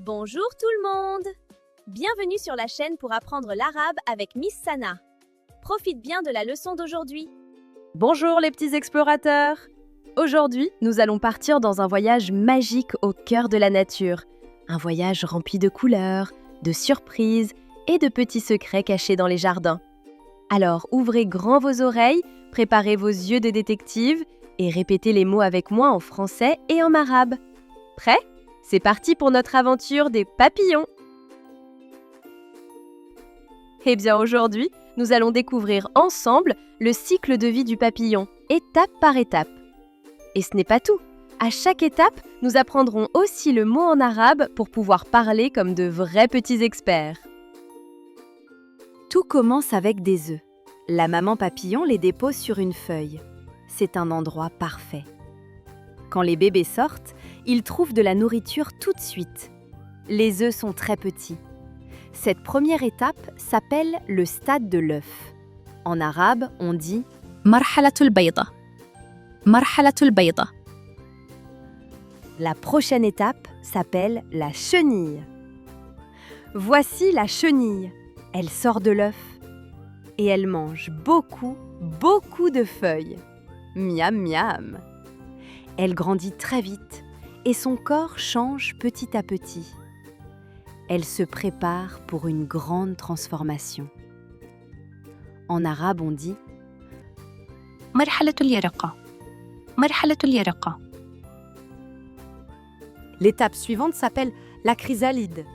Bonjour tout le monde! Bienvenue sur la chaîne pour apprendre l'arabe avec Miss Sana. Profite bien de la leçon d'aujourd'hui. Bonjour les petits explorateurs! Aujourd'hui, nous allons partir dans un voyage magique au cœur de la nature. Un voyage rempli de couleurs, de surprises et de petits secrets cachés dans les jardins. Alors ouvrez grand vos oreilles, préparez vos yeux de détective et répétez les mots avec moi en français et en arabe. Prêts? C'est parti pour notre aventure des papillons! Eh bien aujourd'hui, nous allons découvrir ensemble le cycle de vie du papillon, étape par étape. Et ce n'est pas tout. À chaque étape, nous apprendrons aussi le mot en arabe pour pouvoir parler comme de vrais petits experts. Tout commence avec des œufs. La maman papillon les dépose sur une feuille. C'est un endroit parfait. Quand les bébés sortent, ils trouvent de la nourriture tout de suite. Les œufs sont très petits. Cette première étape s'appelle le stade de l'œuf. En arabe, on dit مرحلة البيضة. مرحلة البيضة. La prochaine étape s'appelle la chenille. Voici la chenille. Elle sort de l'œuf et elle mange beaucoup de feuilles. Miam miam. Elle grandit très vite et son corps change petit à petit. Elle se prépare pour une grande transformation. En arabe, on dit مرحلة اليرقة. مرحلة اليرقة. L'étape suivante s'appelle la chrysalide.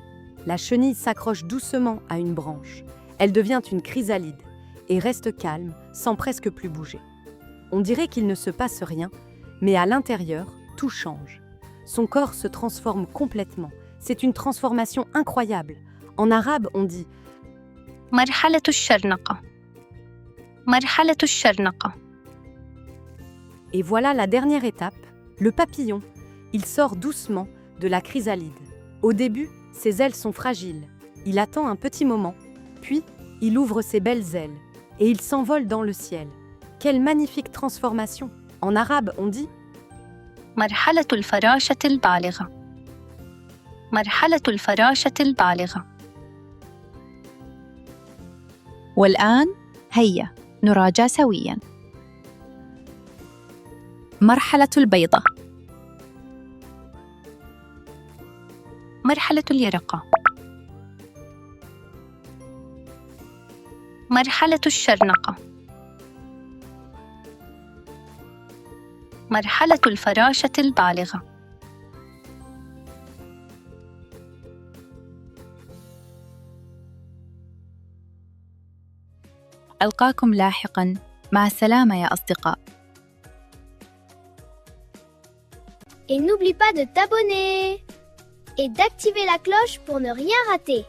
La chenille s'accroche doucement à une branche. Elle devient une chrysalide et reste calme, sans presque plus bouger. On dirait qu'il ne se passe rien, mais à l'intérieur, tout change. Son corps se transforme complètement. C'est une transformation incroyable. En arabe, on dit مرحلة الشرنقة. مرحلة الشرنقة. Et voilà la dernière étape, le papillon. Il sort doucement de la chrysalide. Au début, ses ailes sont fragiles. Il attend un petit moment, puis il ouvre ses belles ailes et il s'envole dans le ciel. Quelle magnifique transformation! En arabe, on dit مرحلة الفراشة البالغة. مرحلة الفراشة البالغة. والآن هيا نراجع سوياً. مرحلة البيضة. مرحلة اليرقة. مرحلة الشرنقة. مرحلة الفراشة البالغة. ألقاكم لاحقاً. مع السلامة يا أصدقاء. Et n'oublie pas de t'abonner et d'activer la cloche pour ne rien rater.